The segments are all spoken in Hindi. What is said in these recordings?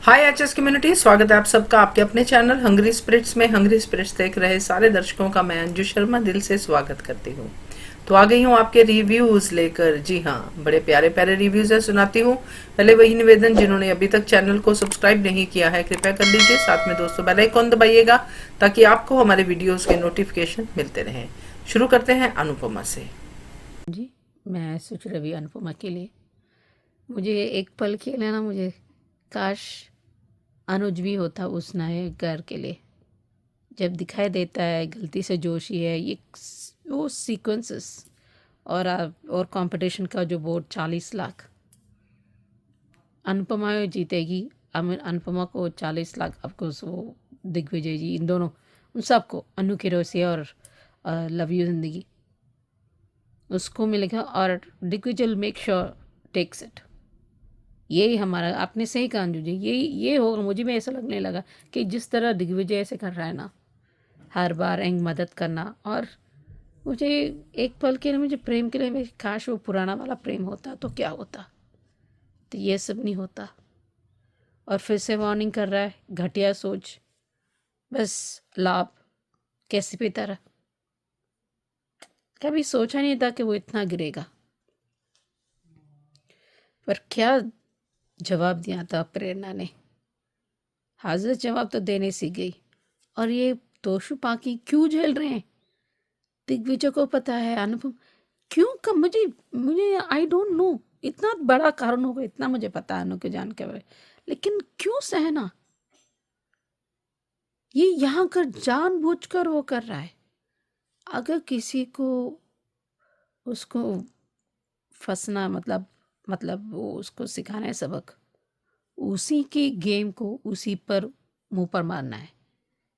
हाय एचएस कम्युनिटी, स्वागत है आप सबका आपके अपने चैनल हंग्री स्पिरिट्स में। हंग्री स्पिरिट्स देख रहे सारे दर्शकों का मैं अंजू शर्मा दिल से स्वागत करती हूँ। तो आ गई हूँ आपके रिव्यूज लेकर। जी हाँ, बड़े प्यारे प्यारे रिव्यूज है, सुनाती हूँ। पहले वही निवेदन, जिन्होंने अभी तक चैनल को सब्सक्राइब नहीं किया है कृपया कर लीजिए, साथ में दोस्तों बेल आइकॉन दबाइएगा ताकि आपको हमारे वीडियोज के नोटिफिकेशन मिलते रहें। शुरू करते हैं अनुपमा से। जी, मैं सोच रही अनुपमा के लिए मुझे एक पल के लिए ना, मुझे काश अनुज भी होता उस नए घर के लिए। जब दिखाई देता है गलती से जोशी है, ये वो सीक्वेंसेस और कंपटीशन का जो बोर्ड 40 लाख, अनुपमा जीतेगी। अनुपमा को 40 लाख, ऑफकोर्स वो दिग्विजय जी, इन दोनों, उन सबको, अनु किरोसिया और लव यू जिंदगी, उसको मिलेगा। और Digvijay make sure takes it. यही हमारा, आपने सही कहा अंजू जी, ये होगा। मुझे भी ऐसा लगने लगा कि जिस तरह दिग्विजय ऐसे कर रहा है ना, हर बार एंग मदद करना। और मुझे एक पल के लिए, मुझे प्रेम के लिए काश वो पुराना वाला प्रेम होता तो क्या होता। तो ये सब नहीं होता। और फिर से वार्निंग कर रहा है, घटिया सोच, बस लाभ कैसी भी तरह। कभी सोचा नहीं था कि वो इतना गिरेगा। पर क्या जवाब दिया था प्रेरणा ने, हाजिर जवाब तो देने सीख गई। और ये तोशु पाकी क्यों झेल रहे हैं, दिग्विजय को पता है। अनुपम क्यों कब, मुझे मुझे आई डोंट नो। इतना बड़ा कारण होगा, इतना मुझे पता है अनु के जान के बारे, लेकिन क्यों सहना। ये यहाँ कर जानबूझकर वो कर रहा है। अगर किसी को उसको फंसना, मतलब वो उसको सिखाना है सबक, उसी की गेम को उसी पर मुंह पर मारना है।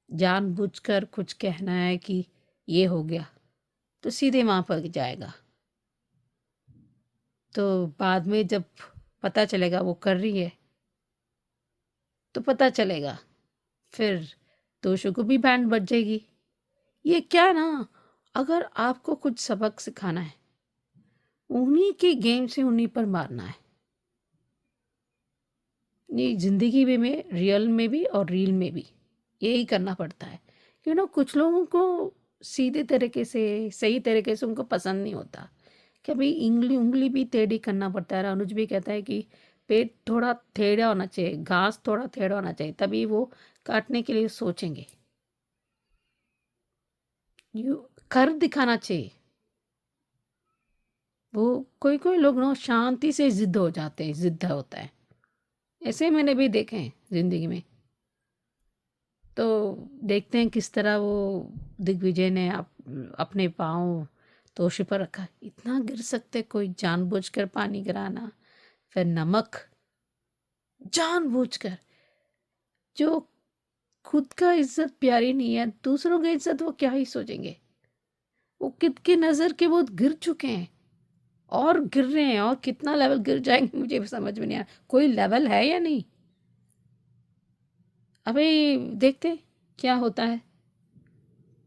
जानबूझकर कुछ कहना है कि ये हो गया, तो सीधे वहाँ पर जाएगा। तो बाद में जब पता चलेगा वो कर रही है, तो पता चलेगा, फिर दोषों को भी बैंड बज जाएगी। ये क्या ना, अगर आपको कुछ सबक सिखाना है, उन्हीं के गेम से उन्हीं पर मारना है। ये जिंदगी में रियल में भी और रील में भी यही करना पड़ता है। क्यों ना, कुछ लोगों को सीधे तरीके से, सही तरीके से उनको पसंद नहीं होता। कभी उंगली उंगली भी टेढ़ी करना पड़ता है। अनुज भी कहता है कि पेट थोड़ा टेढ़ा होना चाहिए, घास थोड़ा टेढ़ा होना चाहिए, तभी वो काटने के लिए सोचेंगे। यू कर दिखाना चाहिए। वो कोई कोई लोग ना शांति से जिद हो जाते हैं, जिद्दा होता है। ऐसे मैंने भी देखे हैं जिंदगी में। तो देखते हैं किस तरह वो दिग्विजय ने अपने पाँव तोशे पर रखा। इतना गिर सकते कोई, जानबूझकर पानी गिराना, फिर नमक, जानबूझकर। जो खुद का इज्जत प्यारी नहीं है, दूसरों की इज्जत वो क्या ही सोचेंगे। वो कित की नज़र के वो गिर चुके हैं और गिर रहे हैं, और कितना लेवल गिर जाएंगे मुझे भी समझ में नहीं आया। कोई लेवल है या नहीं, अभी देखते हैं क्या होता है।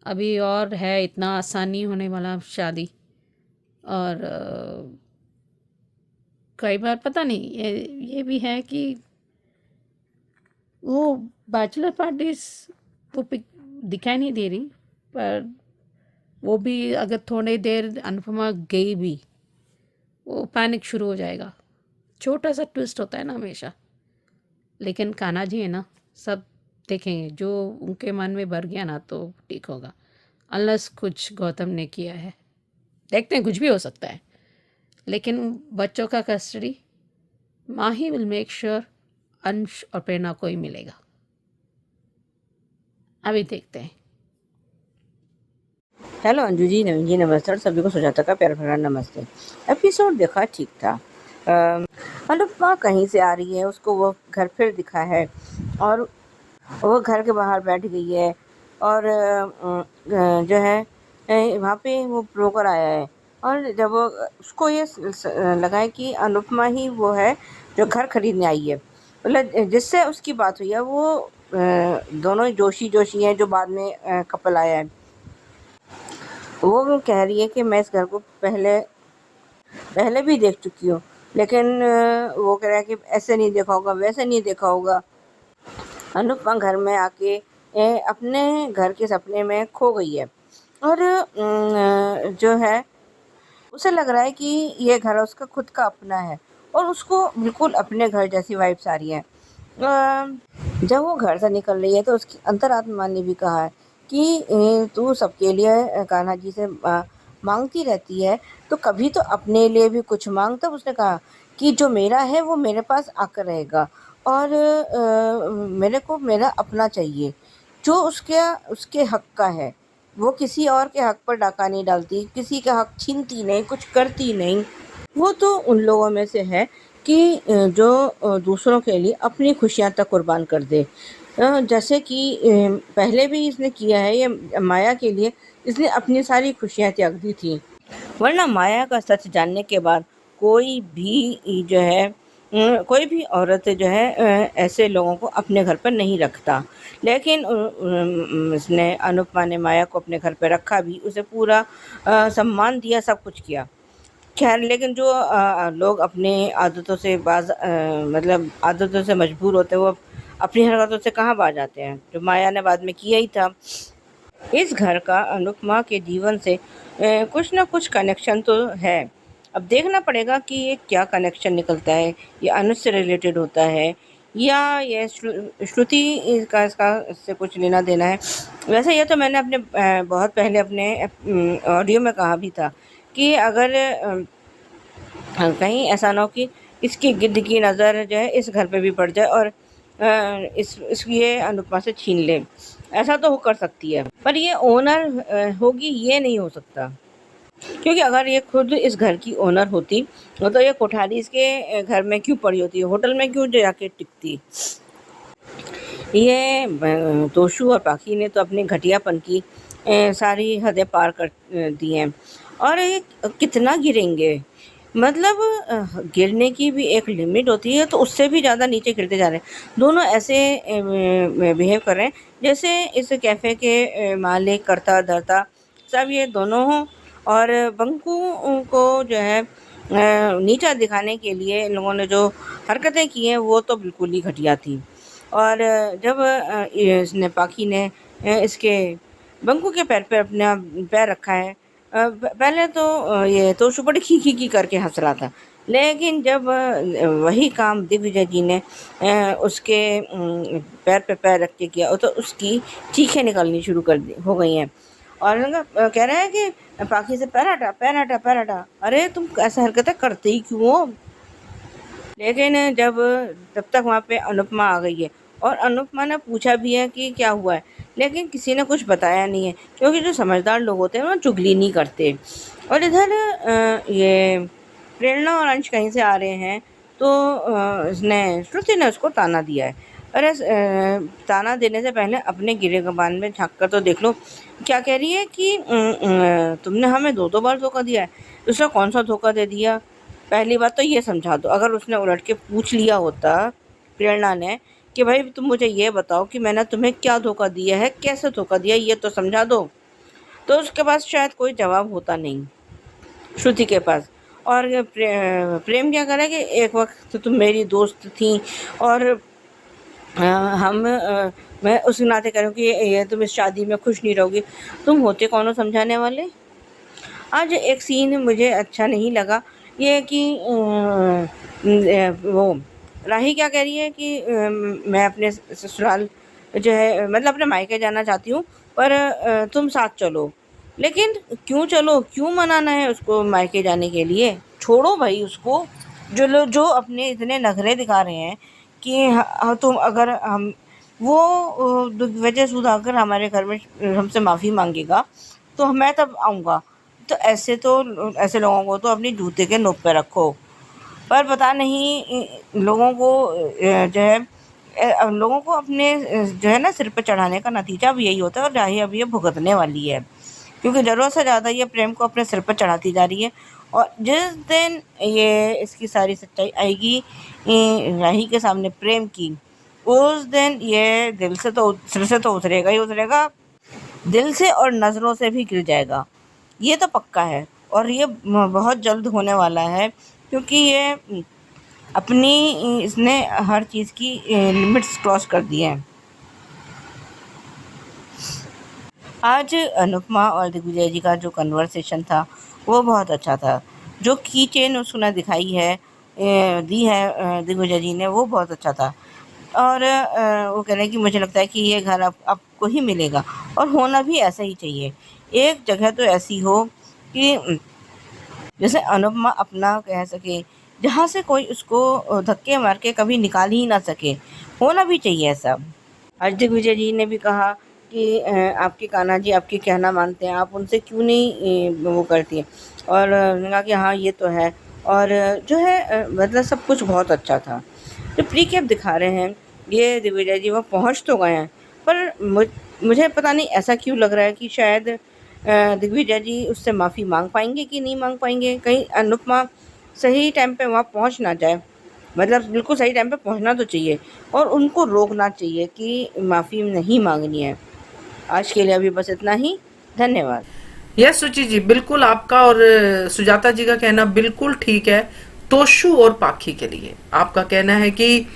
अभी और है, इतना आसान नहीं होने वाला शादी। और कई बार पता नहीं, ये भी है कि वो बैचलर पार्टीज वो पिक दिखाई नहीं दे रही। पर वो भी अगर थोड़ी देर अनुपमा गई भी, वो पैनिक शुरू हो जाएगा। छोटा सा ट्विस्ट होता है ना हमेशा। लेकिन कान्हा जी है ना, सब देखेंगे। जो उनके मन में भर गया ना, तो ठीक होगा। अनलेस कुछ गौतम ने किया है, देखते हैं, कुछ भी हो सकता है। लेकिन बच्चों का कस्टडी माँ ही विल मेक श्योर अंश और प्रेरणा को ही मिलेगा। अभी देखते हैं। हेलो अंजू जी, नवीन जी, नमस्ते। और सभी को सुजाता का प्यार भरा नमस्ते। एपिसोड देखा, ठीक था। अनुपमा कहीं से आ रही है, उसको वो घर फिर दिखा है और वो घर के बाहर बैठ गई है। और जो है वहाँ पे वो ब्रोकर आया है। और जब वो उसको ये लगा है कि अनुपमा ही वो है जो घर खरीदने आई है, मतलब जिससे उसकी बात हुई है, वो दोनों जोशी जोशी हैं जो बाद में कपल आया है। वो कह रही है कि मैं इस घर को पहले भी देख चुकी हूँ, लेकिन वो कह रहा है कि ऐसे नहीं देखा होगा, वैसे नहीं देखा होगा। अनुपमा घर में आके अपने घर के सपने में खो गई है और जो है उसे लग रहा है कि ये घर उसका खुद का अपना है और उसको बिल्कुल अपने घर जैसी वाइब्स आ रही है। जब वो घर से निकल रही है तो उसकी अंतरात्मा ने भी कहा है कि तू सबके लिए कान्हा जी से मांगती रहती है, तो कभी तो अपने लिए भी कुछ मांग। तब उसने कहा कि जो मेरा है वो मेरे पास आकर रहेगा और मेरे को मेरा अपना चाहिए, जो उसके हक का है। वो किसी और के हक पर डाका नहीं डालती, किसी का हक छीनती नहीं, कुछ करती नहीं। वो तो उन लोगों में से है कि जो दूसरों के लिए अपनी खुशियाँ तक कुर्बान कर दे। जैसे कि पहले भी इसने किया है, ये माया के लिए इसने अपनी सारी खुशियाँ त्याग दी थी। वरना माया का सच जानने के बाद कोई भी जो है कोई भी औरत जो है ऐसे लोगों को अपने घर पर नहीं रखता। लेकिन इसने अनुपमा ने माया को अपने घर पे रखा भी, उसे पूरा सम्मान दिया, सब कुछ किया। खैर, लेकिन जो लोग अपने आदतों से मतलब आदतों से मजबूर होते हैं, वो अपनी हरकतों से कहाँ बाज आते हैं, जो माया ने बाद में किया ही था। इस घर का अनुपमा के जीवन से कुछ ना कुछ कनेक्शन तो है। अब देखना पड़ेगा कि ये क्या कनेक्शन निकलता है, ये अनुज से रिलेटेड होता है या ये श्रुति का इसका इससे कुछ लेना देना है। वैसे ये तो मैंने अपने बहुत पहले अपने ऑडियो में कहा भी था कि अगर कहीं ऐसा ना हो कि इसकी गिद्ध की नज़र जो है इस घर पे भी पड़ जाए और ये अनुपमा से छीन ले। ऐसा तो हो कर सकती है, पर ये ओनर होगी ये नहीं हो सकता, क्योंकि अगर ये खुद इस घर की ओनर होती तो ये कोठारी इसके घर में क्यों पड़ी होती, होटल में क्यों जाके टिकती। ये तोशु और पाखी ने तो अपने घटियापन की सारी हदें पार कर दी हैं और ये कितना गिरेंगे। मतलब गिरने की भी एक लिमिट होती है, तो उससे भी ज़्यादा नीचे गिरते जा रहे हैं। दोनों ऐसे बिहेव कर रहे हैं जैसे इस कैफ़े के मालिक, कर्ता धर्ता सब ये दोनों हों और बंकू को जो है नीचा दिखाने के लिए इन लोगों ने जो हरकतें की हैं वो तो बिल्कुल ही घटिया थी। और जब इसने पाखी ने इसके बंकू के पैर पे अपना पैर रखा है, पहले तो ये तोशु बड़ी खी करके हंस रहा था, लेकिन जब वही काम दिग्विजय जी ने उसके पैर पे पैर रख के किया तो उसकी चीखें निकलनी शुरू हो गई हैं और कह रहा है कि पाखी से पैर हटा पैर हटा पैर हटा। अरे तुम ऐसा हरकतें करते ही क्यों हो। लेकिन तब तक वहाँ पे अनुपमा आ गई है और अनुपमा ने पूछा भी है कि क्या हुआ है, लेकिन किसी ने कुछ बताया नहीं है, क्योंकि जो समझदार लोग होते हैं वो चुगली नहीं करते। और इधर ये प्रेरणा और अंश कहीं से आ रहे हैं तो इसने श्रुति ने उसको ताना दिया है। अरे ताना देने से पहले अपने गिरेबान में झाँक कर तो देख लो, क्या कह रही है कि तुमने हमें 2 बार धोखा दिया है। दूसरा कौन सा धोखा दे दिया, पहली बात तो ये समझा दो। अगर उसने उलट के पूछ लिया होता प्रेरणा ने कि भाई तुम मुझे ये बताओ कि मैंने तुम्हें क्या धोखा दिया है, कैसे धोखा दिया, ये तो समझा दो, तो उसके पास शायद कोई जवाब होता नहीं श्रुति के पास। और प्रेम क्या करे कि एक वक्त तो तुम मेरी दोस्त थी और मैं उस नाते करूँ कि ये तुम इस शादी में खुश नहीं रहोगी। तुम होते कौन हो समझाने वाले। आज एक सीन मुझे अच्छा नहीं लगा, ये कि वो राही क्या कह रही है कि मैं अपने ससुराल जो है मतलब अपने मायके जाना चाहती हूँ, पर तुम साथ चलो। लेकिन क्यों चलो, क्यों मनाना है उसको मायके जाने के लिए। छोड़ो भाई उसको, जो अपने इतने नखरे दिखा रहे हैं कि तुम अगर हम वो दिग्विजय सुधाकर हमारे घर में हमसे माफ़ी मांगेगा तो मैं तब आऊँगा। तो ऐसे लोगों को तो अपनी जूते के नोक पे रखो। पर पता नहीं लोगों को जो है लोगों को अपने जो है ना सिर पे चढ़ाने का नतीजा भी यही होता है और राही अब ये भुगतने वाली है, क्योंकि ज़रूरत से ज़्यादा ये प्रेम को अपने सिर पर चढ़ाती जा रही है। और जिस दिन ये इसकी सारी सच्चाई आएगी राही के सामने प्रेम की, उस दिन ये सिर से तो उतरेगा ही उतरेगा, दिल से और नज़रों से भी गिर जाएगा। ये तो पक्का है और ये बहुत जल्द होने वाला है, क्योंकि ये इसने हर चीज़ की लिमिट्स क्रॉस कर दी हैं। आज अनुपमा और दिग्विजय जी का जो कन्वर्सेशन था वो बहुत अच्छा था। जो की चेन उसने दिखाई है दी है दिग्विजय जी ने, वो बहुत अच्छा था। और वो कह रहे हैं कि मुझे लगता है कि ये घर अब आपको ही मिलेगा और होना भी ऐसा ही चाहिए। एक जगह तो ऐसी हो कि जैसे अनुपमा अपना कह सके, जहाँ से कोई उसको धक्के मार के कभी निकाल ही ना सके, होना भी चाहिए ऐसा। आज दिग्विजय जी ने भी कहा कि आपके कान्हा जी आपके कहना मानते हैं, आप उनसे क्यों नहीं वो करती हैं। और उन्होंने कहा कि हाँ ये तो है। और जो है मतलब सब कुछ बहुत अच्छा था। जो प्री कैप दिखा रहे हैं ये दिग्विजय जी वो पहुंच तो गए हैं, पर मुझे पता नहीं ऐसा क्यों लग रहा है कि शायद दिग्विजय जी उससे माफ़ी मांग पाएंगे कि नहीं मांग पाएंगे। कहीं अनुपमा सही टाइम पे वहाँ पहुँच ना जाए। मतलब बिल्कुल सही टाइम पे पहुँचना तो चाहिए और उनको रोकना चाहिए कि माफ़ी नहीं मांगनी है। आज के लिए अभी बस इतना ही। धन्यवाद। यस सुचि जी, बिल्कुल आपका और सुजाता जी का कहना बिल्कुल ठीक है। तोशु और पाखी के लिए आपका कहना है कि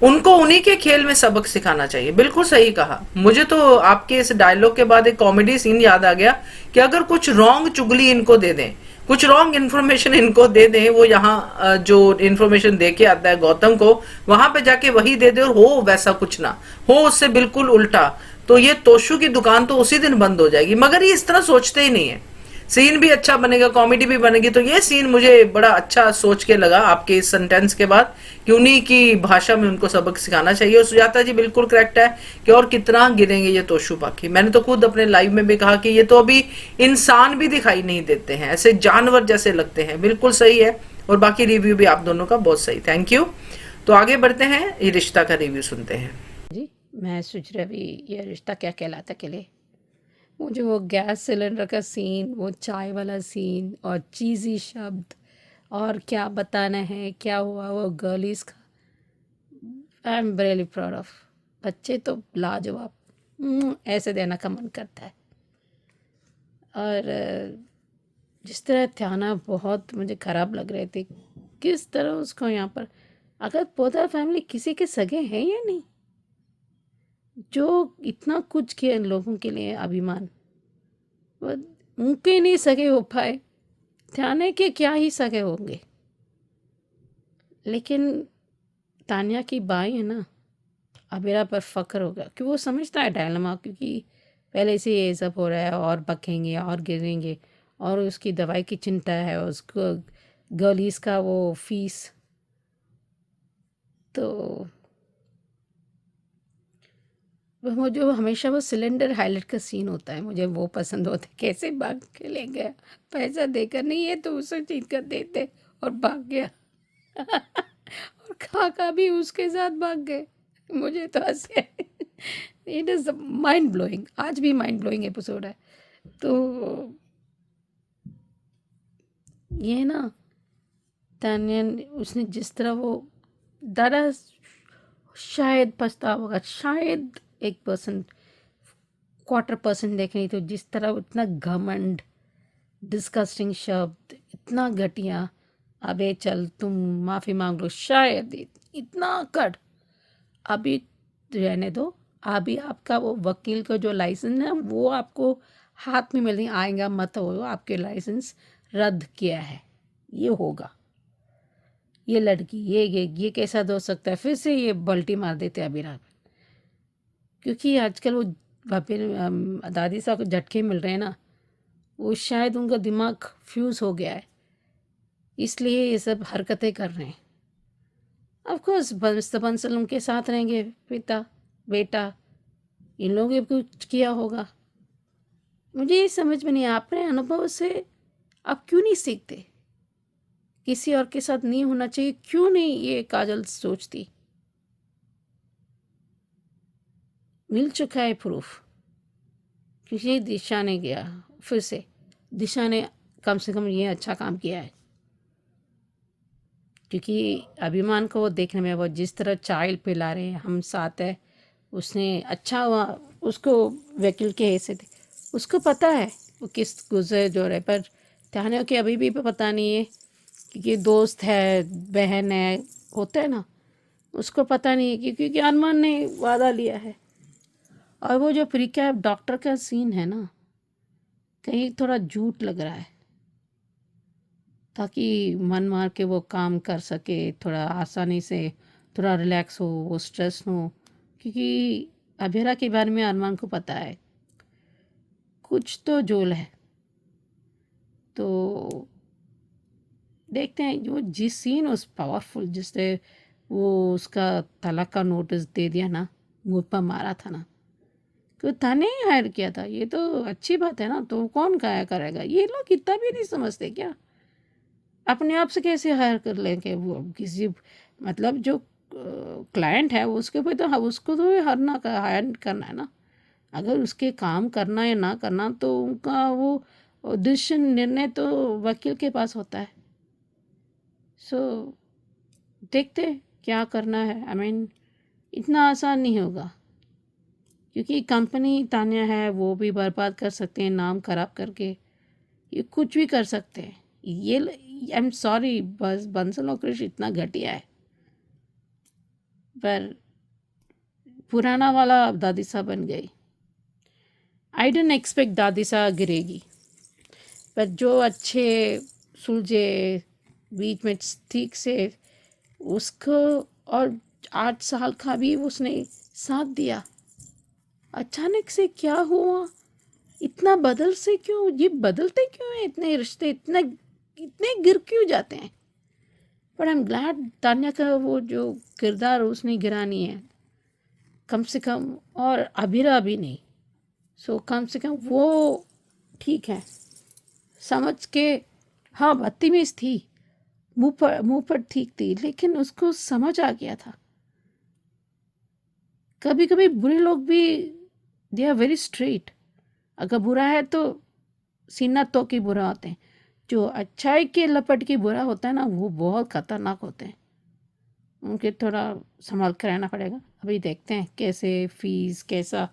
उनको उन्हीं के खेल में सबक सिखाना चाहिए। बिल्कुल सही कहा। मुझे तो आपके इस डायलॉग के बाद एक कॉमेडी सीन याद आ गया कि अगर कुछ रॉन्ग चुगली इनको दे दें, कुछ रॉन्ग इन्फॉर्मेशन इनको दे दें, वो यहाँ जो इन्फॉर्मेशन दे के आता है गौतम को, वहां पे जाके वही दे दे और हो वैसा कुछ ना हो, उससे बिल्कुल उल्टा, तो ये तोशु की दुकान तो उसी दिन बंद हो जाएगी। मगर ये इस तरह सोचते ही नहीं है। सीन भी अच्छा बनेगा, कॉमेडी भी बनेगी। तो ये सीन मुझे बड़ा अच्छा सोच के लगा आपके इस सेंटेंस के बाद कि उन्हीं की भाषा में उनको सबक सिखाना चाहिए। और सुजाता जी बिल्कुल करेक्ट है कि और कितना गिरेंगे ये तोशु पाखी। मैंने तो खुद अपने लाइव में भी कहा कि ये तो अभी इंसान भी दिखाई नहीं देते हैं, ऐसे जानवर जैसे लगते हैं। बिल्कुल सही है। और बाकी रिव्यू भी आप दोनों का बहुत सही, थैंक यू। तो आगे बढ़ते हैं, ये रिश्ता का रिव्यू सुनते हैं। जी, मैं सोच रहा अभी ये रिश्ता क्या कहलाता के लिए। मुझे वो गैस सिलेंडर का सीन, वो चाय वाला सीन और चीज़ी शब्द और क्या बताना है क्या हुआ, वो गर्लिस का, I am really proud of. बच्चे तो लाजवाब, ऐसे देना का मन करता है। और जिस तरह थ्याना बहुत मुझे ख़राब लग रहे थे, किस तरह उसको यहाँ पर, अगर पोता फैमिली किसी के सगे हैं या नहीं, जो इतना कुछ किया इन लोगों के लिए, अभिमान, वो उनके नहीं सगे हो पाए, थाने के क्या ही सगे होंगे। लेकिन तानिया की बाई है ना, अबेरा पर फ़क्र होगा कि वो समझता है डायलमा, क्योंकि पहले से ये सब हो रहा है और बकेंगे और गिरेंगे और उसकी दवाई की चिंता है, उसको गर्लीस का वो फीस। तो वो जो हमेशा वो सिलेंडर हाईलाइट का सीन होता है, मुझे वो पसंद होता है। कैसे भाग के ले गया, पैसा देकर नहीं है तो उसे चीज कर देते और भाग गया और खा भी उसके साथ भाग गए। मुझे तो हंसे। इट इज़ माइंड ब्लोइंग, आज भी माइंड ब्लोइंग एपिसोड है। तो ये ना, तान्या उसने जिस तरह वो दादा, शायद पछता होगा, शायद 1%, 1/4% देख रही तो जिस तरह उतना घमंड, डिस्कस्टिंग शब्द, इतना घटिया, अबे चल तुम माफ़ी मांग लो, शायद इतना कट, अभी रहने दो। अभी आपका वो वकील का जो लाइसेंस है वो आपको हाथ में मिलने आएगा, मत हो, आपके लाइसेंस रद्द किया है, ये होगा। ये लड़की ये कैसा हो सकता है, फिर से ये बल्टी मार देते अबीरा, क्योंकि आजकल वो दादी साहब को झटके मिल रहे हैं ना, वो शायद उनका दिमाग फ्यूज़ हो गया है, इसलिए ये सब हरकतें कर रहे हैं। ऑफ कोर्स बंसल उनके साथ रहेंगे, पिता बेटा, इन लोगों ने कुछ किया होगा। मुझे ये समझ में नहीं, अपने अनुभव से आप क्यों नहीं सीखते, किसी और के साथ नहीं होना चाहिए, क्यों नहीं ये काजल सोचती। मिल चुका है प्रूफ, क्योंकि दिशा ने गया, फिर से दिशा ने कम से कम ये अच्छा काम किया है, क्योंकि अभिमान को वो देखने में, वो जिस तरह चाय पिला रहे हैं, हम साथ है, उसने अच्छा हुआ उसको वकील के ऐसे थे, उसको पता है वो किस गुजर जो रहे, पर ध्यान के अभी भी पता नहीं है, क्योंकि दोस्त है, बहन है, होता है ना, उसको पता नहीं है, क्योंकि अरमान ने वादा लिया है। और वो जो प्री कैप डॉक्टर का सीन है ना, कहीं थोड़ा झूठ लग रहा है, ताकि मन मार के वो काम कर सके, थोड़ा आसानी से, थोड़ा रिलैक्स हो, वो स्ट्रेस हो। क्योंकि अभेरा के बारे में अरमान को पता है कुछ तो जोल है। तो देखते हैं जो जिस सीन उस पावरफुल, जिससे वो उसका तलाक का नोटिस दे दिया ना, मुँह पर मारा था ना, तो थाने ही हायर किया था, ये तो अच्छी बात है ना। तो कौन क्या करेगा, ये लोग इतना भी नहीं समझते क्या? अपने आप से कैसे हायर कर लेंगे वो किसी, मतलब जो क्लाइंट है उसके पे तो उसको तो हायर करना है ना। अगर उसके काम करना या ना करना तो उनका वो डिसीजन, निर्णय तो वकील के पास होता है। सो देखते हैं क्या करना है। आई मीन इतना आसान नहीं होगा, क्योंकि कंपनी तान्या है, वो भी बर्बाद कर सकते हैं नाम खराब करके, ये कुछ भी कर सकते हैं। ये आई एम सॉरी, बस बंसल और क्रिश इतना घटिया है। पर पुराना वाला अब दादी सा बन गई। आई डेंट एक्सपेक्ट दादी सा गिरेगी, पर जो अच्छे सुलझे बीच में ठीक से उसको, और 8 साल का भी उसने साथ दिया। अचानक से क्या हुआ, इतना बदल से क्यों, ये बदलते क्यों हैं इतने रिश्ते, इतने इतने गिर क्यों जाते हैं? पर आई एम ग्लैड तान्या का वो जो किरदार उसने गिरा नहीं है कम से कम, और अभिरा भी नहीं। सो कम से कम वो ठीक है, समझ के। हाँ बदतमीज थी, मुंह पर ठीक थी, लेकिन उसको समझ आ गया था। कभी कभी बुरे लोग भी दे आर वेरी स्ट्रेट, अगर बुरा है तो सीना तो के बुरा होते हैं। जो अच्छाई के लपट के बुरा होता है ना, वो बहुत खतरनाक होते हैं। उनके थोड़ा संभाल कर रहना पड़ेगा। अभी देखते हैं कैसे फीस, कैसा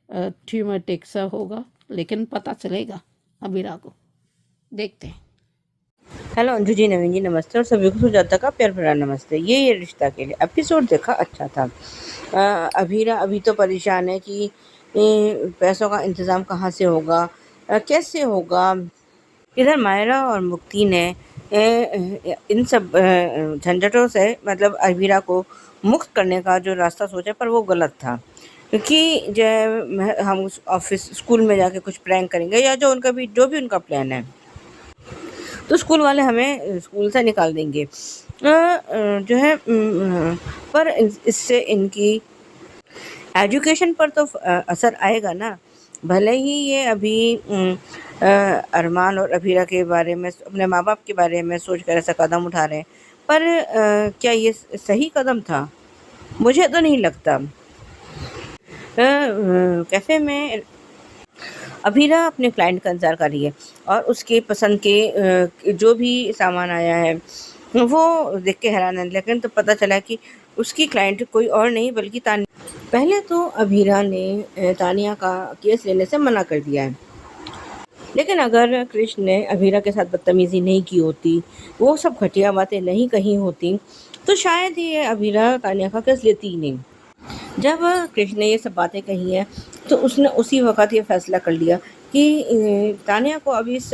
ट्यूमर टेक्सा होगा, लेकिन पता चलेगा अबीरा को। देखते हैं। हेलो अंजू जी, नवीन जी नमस्ते, और सभी को सुजाता का प्यार भरा नमस्ते। ये रिश्ता के लिए एपिसोड देखा, अच्छा था। अभीरा अभी तो परेशान है कि पैसों का इंतज़ाम कहाँ से होगा, कैसे होगा। इधर मायरा और मुक्ति ने इन सब झंझटों से मतलब अभीरा को मुक्त करने का जो रास्ता सोचा, पर वो गलत था। क्योंकि जब हम ऑफिस स्कूल में जाके कुछ प्रैंक करेंगे या जो भी उनका प्लान है, तो स्कूल वाले हमें स्कूल से निकाल देंगे। जो है पर इससे इनकी एजुकेशन पर तो असर आएगा ना। भले ही ये अभी अरमान और अभीरा के बारे में, अपने माँ बाप के बारे में सोच कर ऐसा कदम उठा रहे हैं, पर क्या ये सही कदम था? मुझे तो नहीं लगता। कैफ़े में अभीरा अपने क्लाइंट का इंतज़ार कर रही है और उसके पसंद के जो भी सामान आया है वो देख के हैरान है, लेकिन तो पता चला कि उसकी क्लाइंट कोई और नहीं बल्कि तानिया। पहले तो अभीरा ने तानिया का केस लेने से मना कर दिया है, लेकिन अगर कृष्ण ने अभीरा के साथ बदतमीज़ी नहीं की होती, वो सब घटिया बातें नहीं कही होती, तो शायद ये अभीरा तानिया का केस लेती ही नहीं। जब कृष्ण ने ये सब बातें कही हैं, तो उसने उसी वक़्त ये फ़ैसला कर लिया कि तानिया को अभी इस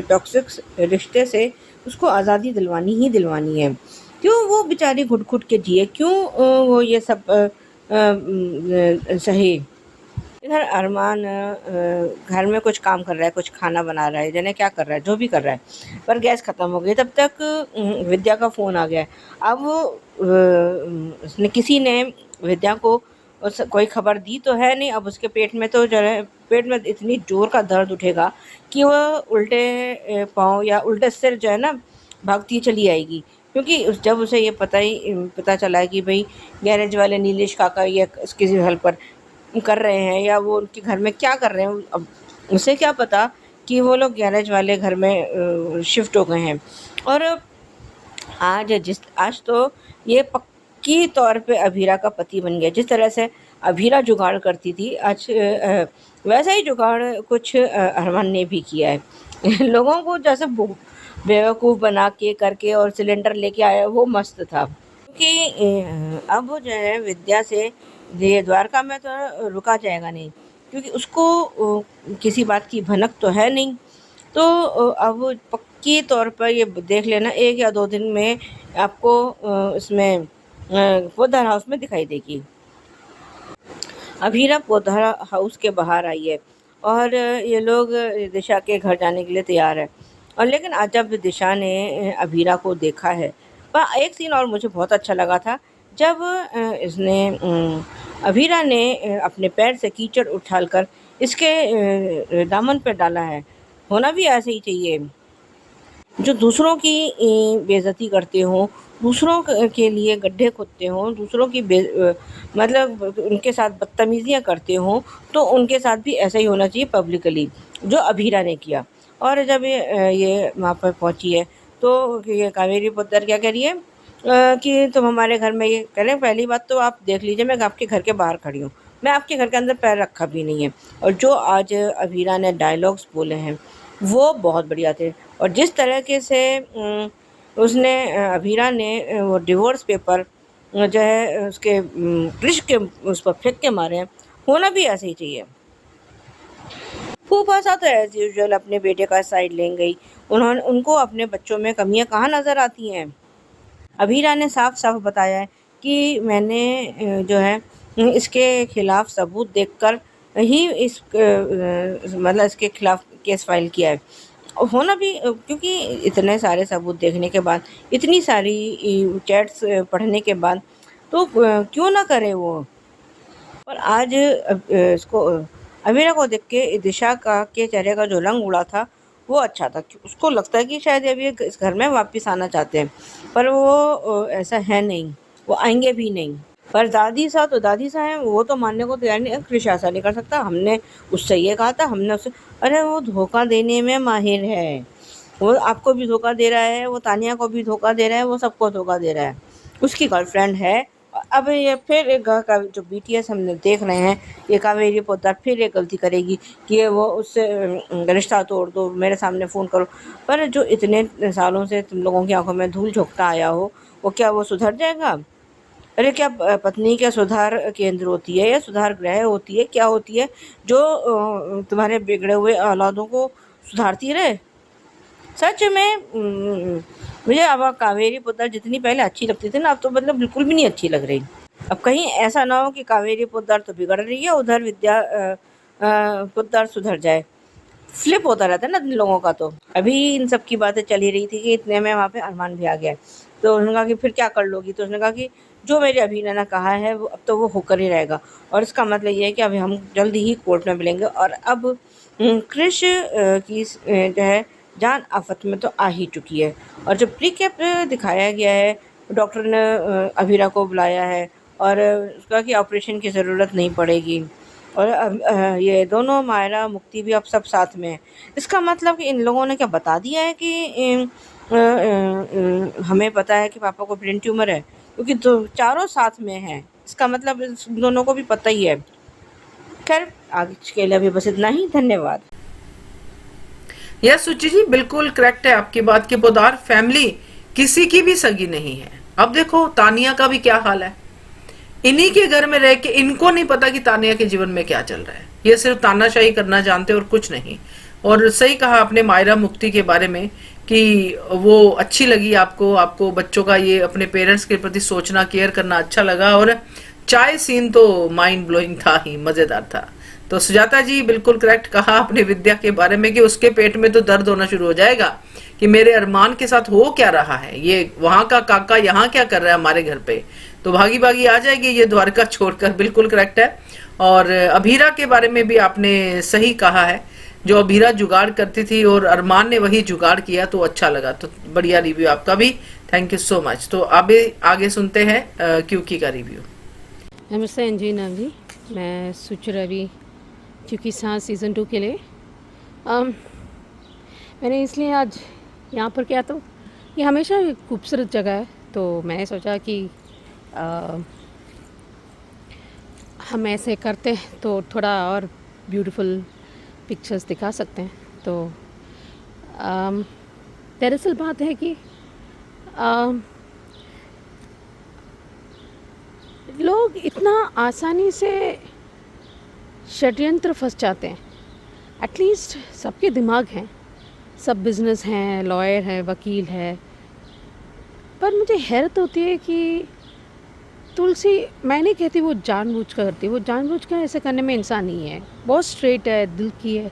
टॉक्सिक रिश्ते से उसको आज़ादी दिलवानी ही दिलवानी है। क्यों वो बेचारी घुट-घुट के जिए, क्यों वो ये सब सहे। इधर अरमान घर में कुछ काम कर रहा है, कुछ खाना बना रहा है, जाने क्या कर रहा है, जो भी कर रहा है, पर गैस ख़त्म हो गई। तब तक विद्या का फ़ोन आ गया। अब वो उसने किसी ने विद्या को कोई खबर दी तो है नहीं। अब उसके पेट में तो जो है, पेट में इतनी ज़ोर का दर्द उठेगा कि वो उल्टे पाँव या उल्टे सिर जो है ना भागती चली आएगी। क्योंकि जब उसे ये पता चला है कि भाई गैरेज वाले नीलेश काका ये किसी हेल्पर कर रहे हैं या वो उनके घर में क्या कर रहे हैं, अब उसे क्या पता कि वो लोग गैरेज वाले घर में शिफ्ट हो गए हैं। और आज तो ये पक्की तौर पे अभीरा का पति बन गया। जिस तरह से अभीरा जुगाड़ करती थी, आज वैसा ही जुगाड़ कुछ अरमान ने भी किया है। लोगों को जैसे बेवकूफ़ बना के करके और सिलेंडर लेके आया, वो मस्त था। क्योंकि अब जो है विद्या से ये द्वारका में तो रुका जाएगा नहीं, क्योंकि उसको किसी बात की भनक तो है नहीं। तो अब पक्की तौर पर ये देख लेना 1 या 2 दिन में आपको इसमें पोद्दार हाउस में दिखाई देगी। अभीरा पोद्दार हाउस के बाहर आई है और ये लोग दिशा के घर जाने के लिए तैयार है। और लेकिन आज जब दिशा ने अभीरा को देखा है, पर एक सीन और मुझे बहुत अच्छा लगा था, जब इसने अभीरा ने अपने पैर से कीचड़ उछालकर इसके दामन पे डाला है। होना भी ऐसे ही चाहिए। जो दूसरों की बेइज्जती करते हों, दूसरों के लिए गड्ढे खोदते हों, दूसरों की मतलब उनके साथ बदतमीज़ियाँ करते हों, तो उनके साथ भी ऐसा ही होना चाहिए पब्लिकली, जो अभीरा ने किया। और जब ये वहाँ पर पहुँची है, तो ये कावेरी पोद्दार क्या कह रही है कि तुम हमारे घर में, ये कह रहे हैं पहली बात तो आप देख लीजिए, मैं आपके घर के बाहर खड़ी हूँ, मैं आपके घर के अंदर पैर रखा भी नहीं है। और जो आज अभीरा ने डायलॉग्स बोले हैं वो बहुत बढ़िया थे। और जिस तरीके से उसने अभीरा ने वो डिवोर्स पेपर जो है उसके कृष के उस पर फेंक के मारे हैं, होना भी ऐसे ही चाहिए। फूफा सा तो एज यूजुअल अपने बेटे का साइड ले गई। उनको अपने बच्चों में कमियां कहाँ नज़र आती हैं। अभीरा ने साफ साफ बताया है कि मैंने जो है इसके खिलाफ सबूत देखकर ही मतलब इसके खिलाफ केस फाइल किया है। होना भी क्योंकि इतने सारे सबूत देखने के बाद, इतनी सारी चैट्स पढ़ने के बाद, तो क्यों ना करे वो। और आज इसको अमीरा को देख के दिशा का के चेहरे का जो रंग उड़ा था वो अच्छा था। उसको लगता है कि शायद अभी ये इस घर में वापस आना चाहते हैं, पर वो ऐसा है नहीं, वो आएंगे भी नहीं। पर दादी सा हैं, वो तो मानने को तैयार नहीं। कृष ऐसा नहीं कर सकता, हमने उससे ये कहा था, हमने उससे, अरे वो धोखा देने में माहिर है। वो आपको भी धोखा दे रहा है, वो तानिया को भी धोखा दे रहा है, वो सबको धोखा दे रहा है। उसकी गर्लफ्रेंड है। अब ये फिर एक का जो BTS हमने देख रहे हैं, ये कावेरी पोद्दार फिर एक गलती करेगी कि ये वो उससे रिश्ता तोड़ दो, मेरे सामने फ़ोन करो। पर जो इतने सालों से तुम लोगों की आंखों में धूल झोंकता आया हो, वो क्या वो सुधर जाएगा? अरे क्या पत्नी क्या सुधार केंद्र होती है या सुधार गृह होती है, क्या होती है जो तुम्हारे बिगड़े हुए औलादों को सुधारती रहे? सच में मुझे अब कावेरी पोद्दार जितनी पहले अच्छी लगती थी ना, अब तो मतलब बिल्कुल भी नहीं अच्छी लग रही। अब कहीं ऐसा ना हो कि कावेरी पोद्दार तो बिगड़ रही है, उधर विद्या पोद्दार सुधर जाए। फ्लिप होता रहता है ना इन लोगों का। तो अभी इन सब की बातें चल ही रही थी कि इतने में वहाँ पे अरमान भी आ गया। तो उन्होंने कहा कि फिर क्या कर लोगी? तो उसने कहा कि जो मेरे अभिनय ने कहा है वो अब तो वो होकर ही रहेगा। और इसका मतलब ये है कि अभी हम जल्दी ही कोर्ट में मिलेंगे। और अब कृष की जो है जान आफत में तो आ ही चुकी है। और जो प्रीकेप दिखाया गया है, डॉक्टर ने अभीरा को बुलाया है और उसका कि ऑपरेशन की ज़रूरत नहीं पड़ेगी। और ये दोनों मायरा मुक्ति भी अब सब साथ में है। इसका मतलब कि इन लोगों ने क्या बता दिया है कि हमें पता है कि पापा को ब्रेन ट्यूमर है, क्योंकि तो चारों साथ में हैं। इसका मतलब इन दोनों को भी पता ही है। खैर आज के लिए अभी बस इतना ही। धन्यवाद। यस सुचि जी, बिल्कुल करेक्ट है आपकी बात कि पोद्दार फैमिली किसी की भी सगी नहीं है। अब देखो तानिया का भी क्या हाल है। इन्हीं के घर में रह के इनको नहीं पता कि तानिया के जीवन में क्या चल रहा है। ये सिर्फ तानाशाही करना जानते और कुछ नहीं। और सही कहा आपने मायरा मुक्ति के बारे में कि वो अच्छी लगी आपको बच्चों का ये अपने पेरेंट्स के प्रति सोचना, केयर करना अच्छा लगा। और चाय सीन तो माइंड ब्लोइंग था ही, मजेदार था। तो सुजाता जी बिल्कुल करेक्ट कहा आपने विद्या के बारे में कि उसके पेट में तो दर्द होना शुरू हो जाएगा कि मेरे अरमान के साथ हो क्या रहा है, ये वहां का काका यहाँ क्या कर रहा है हमारे घर पे। तो भागी भागी आ जाएगी ये द्वारका छोड़कर, बिल्कुल करेक्ट है। और अभीरा के बारे में भी आपने सही कहा है, जो अभीरा जुगाड़ करती थी और अरमान ने वही जुगाड़ किया, तो अच्छा लगा। तो बढ़िया रिव्यू आपका भी, थैंक यू सो मच। तो आगे सुनते हैं क्यूकी का रिव्यू। नमस्ते अंजीना जी, मैं सुच रवि क्योंकि सीज़न 2 के लिए मैंने इसलिए आज यहाँ पर किया। तो ये हमेशा एक खूबसूरत जगह है, तो मैंने सोचा कि हम ऐसे करते हैं तो थोड़ा और ब्यूटीफुल पिक्चर्स दिखा सकते हैं। तो दरअसल बात है कि लोग इतना आसानी से षड्यंत्र फंस जाते हैं। एटलीस्ट सबके दिमाग हैं, सब बिजनेस हैं, लॉयर है, वकील है, पर मुझे हैरत होती है कि तुलसी, मैं नहीं कहती वो जानबूझ कर करती, वो जानबूझ कर ऐसे करने में इंसान नहीं है, बहुत स्ट्रेट है, दिल की है,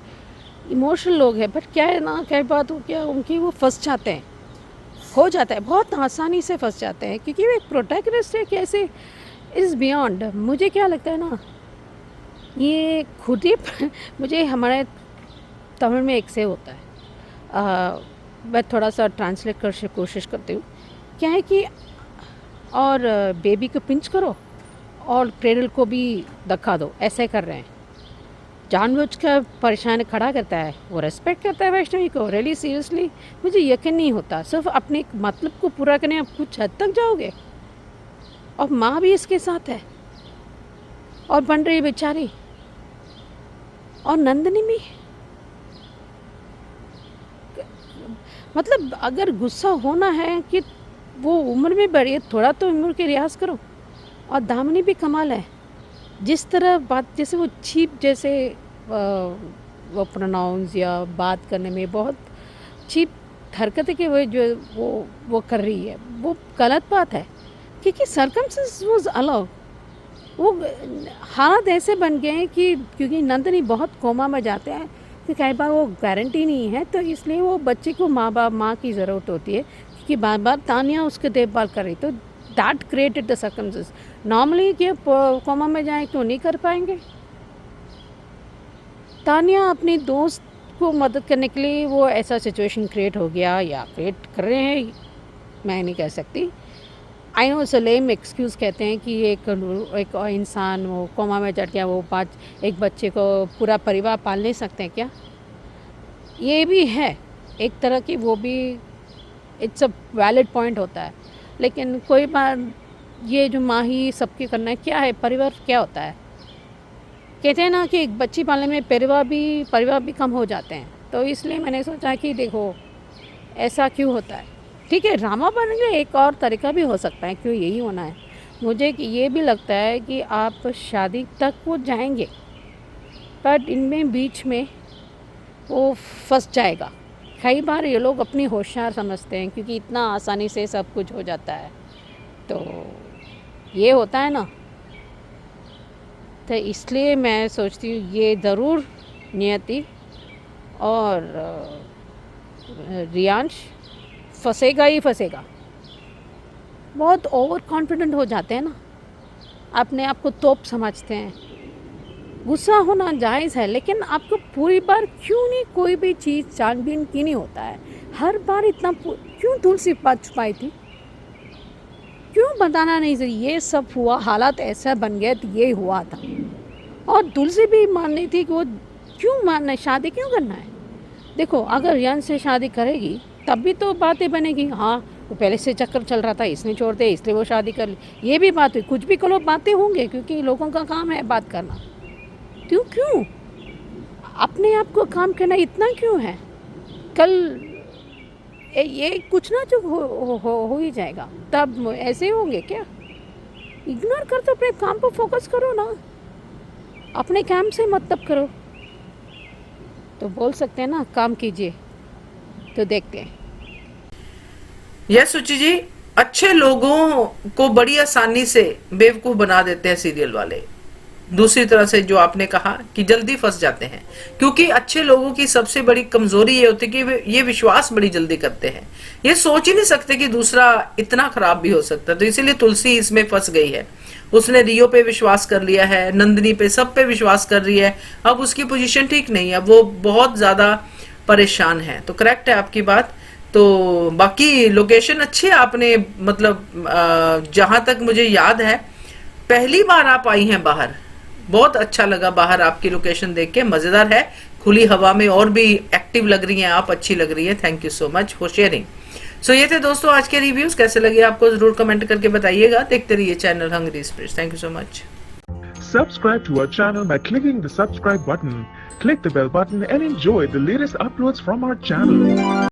इमोशनल लोग हैं। बट क्या है ना, क्या बात हो, क्या उनकी वो फंस जाते हैं, हो जाता है, बहुत आसानी से फंस जाते हैं, क्योंकि वो एक प्रोटैगनिस्ट है। कैसे इज़ बियॉन्ड, मुझे क्या लगता है ना, ये खुद ही मुझे हमारे तमिल में एक से होता है, मैं थोड़ा सा ट्रांसलेट कर कोशिश करती हूँ। क्या है कि और बेबी को पिंच करो और क्रेडल को भी धक्का दो, ऐसे कर रहे हैं। जानबूझ कर परेशान खड़ा करता है, वो रेस्पेक्ट करता है वैष्णवी को, रियली सीरियसली मुझे यकीन नहीं होता। सिर्फ अपने मतलब को पूरा करने आप कुछ हद तक जाओगे। और माँ भी इसके साथ है और बन रही बेचारी, और नंदिनी भी। मतलब अगर गुस्सा होना है कि वो उम्र में बड़ी है, थोड़ा तो उम्र के रियाज करो। और दामिनी भी कमाल है, जिस तरह बात, जैसे वो चीप जैसे वो प्रोनाउंस या बात करने में बहुत चीप हरकतें के वो कर रही है, वो गलत बात है। क्योंकि सर्कमस्टेंसेस वाज अलाउ, वो हालात ऐसे बन गए हैं कि क्योंकि नंदिनी बहुत कोमा में जाते हैं कि कई बार वो गारंटी नहीं है, तो इसलिए वो बच्चे को माँ की ज़रूरत होती है, क्योंकि बार बार तानिया उसके देखभाल कर रही, तो that created the circumstances. Normally कि कोमा में जाए तो नहीं कर पाएंगे। तानिया अपनी दोस्त को मदद करने के लिए वो ऐसा सिचुएशन क्रिएट हो गया, या क्रिएट कर रहे हैं, मैं नहीं कह सकती। आई नो सलेम एक्सक्यूज़ कहते हैं कि एक इंसान वो कोमा में चढ़ गया, वो एक बच्चे को पूरा परिवार पाल नहीं सकते हैं क्या? ये भी है एक तरह की, वो भी इट्स अ वैलिड पॉइंट होता है। लेकिन कोई बार ये जो माँ ही सबके करना है, क्या है परिवार, क्या होता है? कहते हैं ना कि एक बच्ची पालने में परिवार भी कम हो जाते हैं। तो इसलिए मैंने सोचा कि देखो ऐसा क्यों होता है। ठीक है, ड्रामा बनने का एक और तरीका भी हो सकता है, क्यों यही होना है। मुझे कि ये भी लगता है कि आप शादी तक वो जाएंगे, बट इनमें बीच में वो फंस जाएगा। कई बार ये लोग अपनी होशियार समझते हैं, क्योंकि इतना आसानी से सब कुछ हो जाता है, तो ये होता है ना। तो इसलिए मैं सोचती हूँ ये ज़रूर नियति और रियांश फंसेगा ही फंसेगा। बहुत ओवर कॉन्फिडेंट हो जाते हैं ना, अपने आप को तोप समझते हैं। गुस्सा होना जायज़ है, लेकिन आपको पूरी बार क्यों नहीं कोई भी चीज़ छानबीन की नहीं होता है? हर बार इतना क्यों तुलसी छुपाई थी? क्यों बताना नहीं चाहिए? ये सब हुआ, हालात ऐसा बन गया तो ये हुआ था। और तुलसी भी मान रही थी कि वो क्यों मानना है, शादी क्यों करना है? देखो, अगर यन से शादी करेगी तब भी तो बातें बनेगी। हाँ, वो पहले से चक्कर चल रहा था, इसने छोड़ दिया, इसलिए वो शादी कर ली, ये भी बात हुई। कुछ भी करो, बातें होंगे, क्योंकि लोगों का काम है बात करना। क्यों अपने आप को काम करना इतना क्यों है? कल ये कुछ ना जो हो ही जाएगा, तब ऐसे होंगे क्या? इग्नोर कर दो, अपने काम पर फोकस करो ना, अपने काम से मतलब करो। तो बोल सकते हैं ना, काम कीजिए। तो देखते हैं। यस सुचि जी, अच्छे लोगों को बड़ी आसानी से बेवकूफ बना देते हैं सीरियल वाले। दूसरी तरह से जो आपने कहा कि जल्दी फंस जाते हैं, क्योंकि अच्छे लोगों की सबसे बड़ी कमजोरी ये होती है कि वे ये विश्वास बड़ी जल्दी करते हैं। ये सोच ही नहीं सकते कि दूसरा इतना खराब भी हो सकता है। तो इसीलिए तुलसी इसमें फंस गई है। उसने रियो पे विश्वास कर लिया है, नंदिनी पे, सब पे विश्वास कर रही है। अब उसकी पोजीशन ठीक नहीं है, वो बहुत ज्यादा परेशान है। तो करेक्ट है आपकी बात। तो बाकी लोकेशन अच्छी है, आपने मतलब जहां तक मुझे याद है पहली बार आप आई हैं बाहर, बहुत अच्छा लगा बाहर आपकी लोकेशन देख के, मजेदार है। खुली हवा में और भी एक्टिव लग रही हैं आप, अच्छी लग रही है। Thank you so much for sharing. So ये थे दोस्तों आज के रिव्यूज, कैसे लगे आपको जरूर कमेंट करके बताइएगा। देखते रहिए channel hungry spirits. Thank you so much. Subscribe to our channel by clicking the subscribe button. Click the bell button and enjoy the latest uploads from our channel.